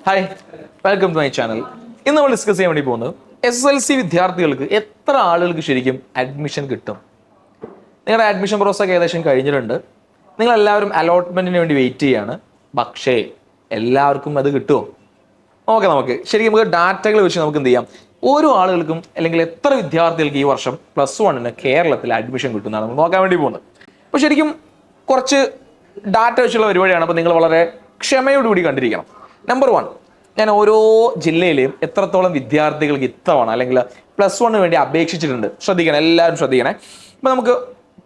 Hi, welcome to my channel. ഇന്ന് നമ്മൾ discuss ചെയ്യാൻ വേണ്ടി പോകുന്നത് SSLC വിദ്യാർത്ഥികൾക്ക് എത്ര ആളുകൾക്ക് ശരിക്കും അഡ്മിഷൻ കിട്ടും. നിങ്ങളുടെ അഡ്മിഷൻ പ്രോസസ് ഏകദേശം കഴിഞ്ഞിട്ടുണ്ട്. നിങ്ങളെല്ലാവരും അലോട്ട്മെൻറ്റിന് വേണ്ടി വെയിറ്റ് ചെയ്യാണ്. പക്ഷേ എല്ലാവർക്കും അത് കിട്ടുമോ? നമുക്ക് ശരിക്കും നമുക്ക് ഡാറ്റകൾ വെച്ച് നമുക്ക് എന്ത് ചെയ്യാം, ഓരോ ആളുകൾക്കും അല്ലെങ്കിൽ എത്ര വിദ്യാർത്ഥികൾക്ക് ഈ വർഷം +1 കേരളത്തിൽ അഡ്മിഷൻ കിട്ടുന്നതാണ് നമ്മൾ നോക്കാൻ വേണ്ടി പോകുന്നത്. അപ്പോൾ ശരിക്കും കുറച്ച് ഡാറ്റ വെച്ചുള്ള പരിപാടിയാണ്. അപ്പോൾ നിങ്ങൾ വളരെ ക്ഷമയോടുകൂടി കണ്ടിരിക്കണം. നമ്പർ 1, ഞാൻ ഓരോ ജില്ലയിലെയും എത്രത്തോളം വിദ്യാർത്ഥികൾക്ക് ഇത്തവണ അല്ലെങ്കിൽ +1 വേണ്ടി അപേക്ഷിച്ചിട്ടുണ്ട് ശ്രദ്ധിക്കണം, എല്ലാവരും ശ്രദ്ധിക്കണേ. അപ്പോൾ നമുക്ക്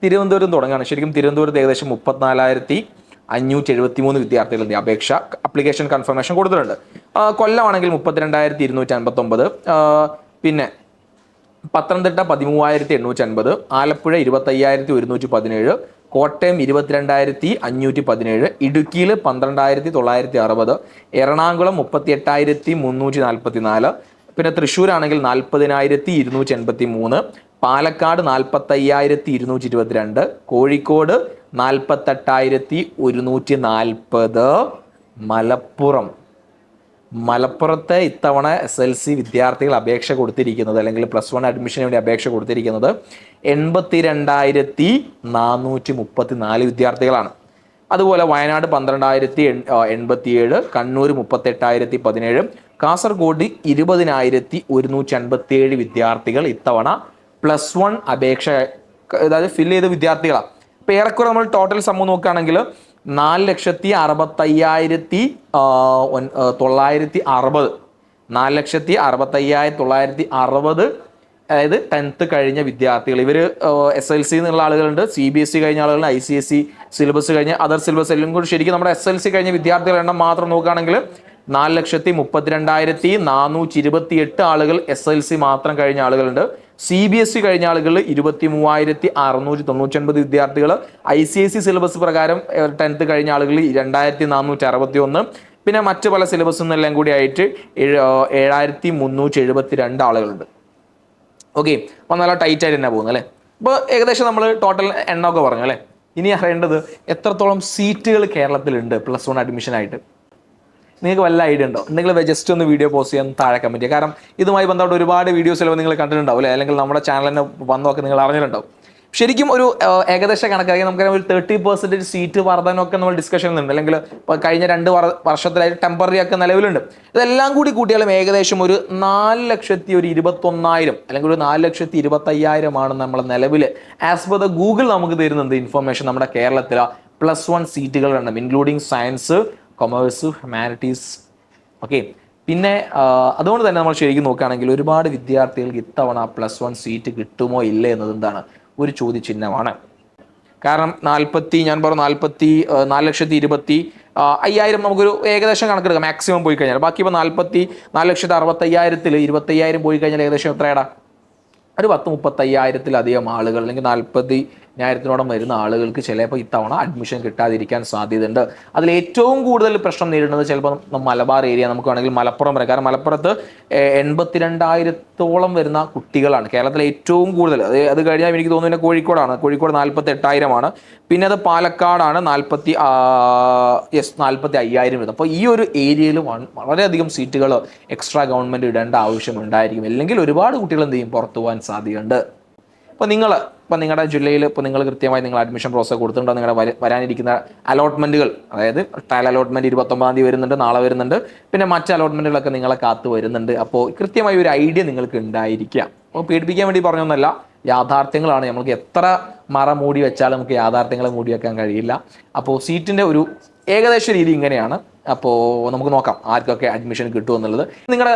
തിരുവനന്തപുരം തുടങ്ങുകയാണ്. ശരിക്കും തിരുവനന്തപുരത്ത് ഏകദേശം 34,573 വിദ്യാർത്ഥികളുടെ അപേക്ഷ അപ്ലിക്കേഷൻ കൺഫർമേഷൻ കൊടുത്തിട്ടുണ്ട്. കൊല്ലമാണെങ്കിൽ 32,259, പിന്നെ പത്തനംതിട്ട 13,850, ആലപ്പുഴ 25,117, കോട്ടയം 22,517, ഇടുക്കിയിൽ 12,960, എറണാകുളം 38,344, പിന്നെ തൃശ്ശൂരാണെങ്കിൽ 40,283, പാലക്കാട് 45,222, കോഴിക്കോട് 48,140, മലപ്പുറത്തെ ഇത്തവണ SSLC വിദ്യാർത്ഥികൾ അപേക്ഷ കൊടുത്തിരിക്കുന്നത് അല്ലെങ്കിൽ +1 അഡ്മിഷന് വേണ്ടി അപേക്ഷ കൊടുത്തിരിക്കുന്നത് 82,434 വിദ്യാർത്ഥികളാണ്. അതുപോലെ വയനാട് 12,087, കണ്ണൂർ 38,017, കാസർഗോഡ് 20,157 വിദ്യാർത്ഥികൾ ഇത്തവണ +1 അപേക്ഷ അതായത് ഫില്ല് ചെയ്ത വിദ്യാർത്ഥികളാണ്. അപ്പോൾ ഏറെക്കുറെ നമ്മൾ ടോട്ടൽ സംഭവം നോക്കുകയാണെങ്കിൽ 4,65,960, 4,65,960, അതായത് 10th കഴിഞ്ഞ വിദ്യാർത്ഥികൾ. ഇവർ SSLC എന്നുള്ള ആളുകളുണ്ട്, CBSE കഴിഞ്ഞ ആളുകളുണ്ട്, ICSE സിലബസ് കഴിഞ്ഞ അതർ സിലബസ് എല്ലാം കൂടി ശരിക്കും നമ്മുടെ SSLC കഴിഞ്ഞ വിദ്യാർത്ഥികളുടെ എണ്ണം മാത്രം നോക്കുകയാണെങ്കിൽ 4,32,428 ആളുകൾ SSLC മാത്രം കഴിഞ്ഞ ആളുകളുണ്ട്. CBSE കഴിഞ്ഞ ആളുകൾ 23,699 വിദ്യാർത്ഥികൾ. ICSE സിലബസ് പ്രകാരം 10th കഴിഞ്ഞ ആളുകൾ 2,461, പിന്നെ മറ്റ് പല സിലബസും എല്ലാം കൂടി ആയിട്ട് 7,372 ആളുകളുണ്ട്. ഓക്കെ, അപ്പോൾ നല്ല ടൈറ്റ് ആയിട്ട് തന്നെ പോകുന്നു അല്ലേ. അപ്പോൾ ഏകദേശം നമ്മൾ ടോട്ടൽ എണ്ണമൊക്കെ പറഞ്ഞു അല്ലേ. ഇനി അറിയേണ്ടത് എത്രത്തോളം സീറ്റുകൾ കേരളത്തിലുണ്ട് +1 അഡ്മിഷനായിട്ട്. നിങ്ങൾക്ക് വല്ല ഐഡിയ ഉണ്ടോ? നിങ്ങൾ ജസ്റ്റ് ഒന്ന് വീഡിയോ പോസ്റ്റ് ചെയ്യാൻ താഴെ കമൻറ്റ് ചെയ്യുക. കാരണം ഇതുമായി ബന്ധപ്പെട്ട് ഒരുപാട് വീഡിയോസ് ചിലപ്പോൾ നിങ്ങൾ കണ്ടിട്ടുണ്ടാവും അല്ലേ, അല്ലെങ്കിൽ നമ്മുടെ ചാനൽ തന്നെ വന്നൊക്കെ നിങ്ങൾ അറിഞ്ഞിട്ടുണ്ടാവും. ശരിക്കും ഒരു ഏകദേശ കണക്കായി നമുക്കറിയാം ഒരു 30% സീറ്റ് വർധനമൊക്കെ നമ്മൾ ഡിസ്കഷനിലുണ്ട്, അല്ലെങ്കിൽ ഇപ്പോൾ കഴിഞ്ഞ 2 വർഷത്തിലായിട്ട് ടെമ്പററി ഒക്കെ നിലവിലുണ്ട്. ഇതെല്ലാം കൂടി കൂട്ടിയാലും ഏകദേശം ഒരു 4,21,000 അല്ലെങ്കിൽ ഒരു 4,25,000 നമ്മൾ നിലവിൽ ആസ് പെർ ദ ഗൂഗിൾ നമുക്ക് തരുന്നുണ്ട് ഇൻഫർമേഷൻ നമ്മുടെ കേരളത്തിലെ +1 സീറ്റുകളുടെ എണ്ണം, including science, commerce, humanities. Okay, പിന്നെ അതുകൊണ്ട് തന്നെ നമ്മൾ ശരിക്കും നോക്കുകയാണെങ്കിൽ ഒരുപാട് വിദ്യാർത്ഥികൾക്ക് ഇത്തവണ +1 സീറ്റ് കിട്ടുമോ ഇല്ലേ എന്നത് എന്താണ് ഒരു ചോദ്യചിഹ്നമാണ്. കാരണം 4,20,000 നമുക്കൊരു ഏകദേശം കണക്കെടുക്കാം മാക്സിമം പോയി കഴിഞ്ഞാൽ. ബാക്കി ഇപ്പോൾ 4,60,500 25,000 പോയി കഴിഞ്ഞാൽ ഏകദേശം എത്രയാടാ, ഒരു 30,35,000 ആളുകൾ അല്ലെങ്കിൽ 40,000 വരുന്ന ആളുകൾക്ക് ചിലപ്പോൾ ഇത്തവണ അഡ്മിഷൻ കിട്ടാതിരിക്കാൻ സാധ്യതയുണ്ട്. അതിൽ ഏറ്റവും കൂടുതൽ പ്രശ്നം നേരിടുന്നത് ചിലപ്പോൾ മലബാർ ഏരിയ നമുക്ക് വേണമെങ്കിൽ മലപ്പുറം വരെ. കാരണം മലപ്പുറത്ത് 82,000 വരുന്ന കുട്ടികളാണ് കേരളത്തിലെ ഏറ്റവും കൂടുതൽ. അത് കഴിഞ്ഞാൽ എനിക്ക് തോന്നുന്നു കോഴിക്കോടാണ്. കോഴിക്കോട് 48,000, പിന്നെ അത് പാലക്കാടാണ് 45,000 വരുന്നത്. അപ്പോൾ ഈ ഒരു ഏരിയയിൽ വളരെയധികം സീറ്റുകൾ എക്സ്ട്രാ ഗവൺമെൻറ് ഇടേണ്ട ആവശ്യമുണ്ടായിരിക്കും. അല്ലെങ്കിൽ ഒരുപാട് കുട്ടികൾ എന്ത് ചെയ്യും, പുറത്തു പോകാൻ സാധ്യതയുണ്ട്. ഇപ്പോൾ നിങ്ങളുടെ ജില്ലയിൽ ഇപ്പോൾ നിങ്ങൾ കൃത്യമായി നിങ്ങൾ അഡ്മിഷൻ പ്രോസസ് കൊടുത്തിട്ടുണ്ടോ? നിങ്ങളുടെ വരാനിരിക്കുന്ന അലോട്ട്മെൻറ്റുകൾ, അതായത് ട്രയൽ അലോട്ട്മെൻറ്റ് 29-ാം തീയതി വരുന്നുണ്ട്, നാളെ വരുന്നുണ്ട്, പിന്നെ മറ്റ് അലോട്ട്മെൻറ്റുകളൊക്കെ നിങ്ങളെ കാത്തു വരുന്നുണ്ട്. അപ്പോൾ കൃത്യമായി ഒരു ഐഡിയ നിങ്ങൾക്ക് ഉണ്ടായിരിക്കുക. അപ്പോൾ പേടിപ്പിക്കാൻ വേണ്ടി പറഞ്ഞൊന്നല്ല, യാഥാർത്ഥ്യങ്ങളാണ്. നമുക്ക് എത്ര മറ മൂടി വെച്ചാലും നമുക്ക് യാഥാർത്ഥ്യങ്ങളെ മൂടി വെക്കാൻ കഴിയില്ല. അപ്പോൾ സീറ്റിൻ്റെ ഒരു ഏകദേശ രീതി ഇങ്ങനെയാണ്. അപ്പോൾ നമുക്ക് നോക്കാം ആർക്കൊക്കെ അഡ്മിഷൻ കിട്ടുമെന്നുള്ളത്. നിങ്ങളുടെ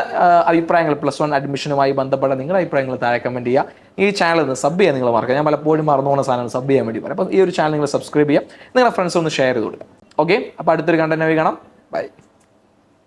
അഭിപ്രായങ്ങൾ +1 അഡ്മിഷനുമായി ബന്ധപ്പെട്ട നിങ്ങളുടെ അഭിപ്രായങ്ങൾ താഴെ കമൻറ്റ് ചെയ്യുക. ഈ ചാനൽ ഒന്ന് സബ് ചെയ്യാൻ നിങ്ങൾ മറക്കുക. ഞാൻ പലപ്പോഴും മറന്നു പോകുന്ന സാധനം സബ് ചെയ്യാൻ വേണ്ടി പറയും. അപ്പോൾ ഈ ഒരു ചാനൽ നിങ്ങൾ സബ്സ്ക്രൈബ് ചെയ്യുക, നിങ്ങളുടെ ഫ്രണ്ട്സ് ഒന്ന് ഷെയർ ചെയ്ത് കൊടുക്കുക. ഓക്കെ, അപ്പോൾ അടുത്തൊരു കണ്ടന്റ് കാണാം. ബൈ.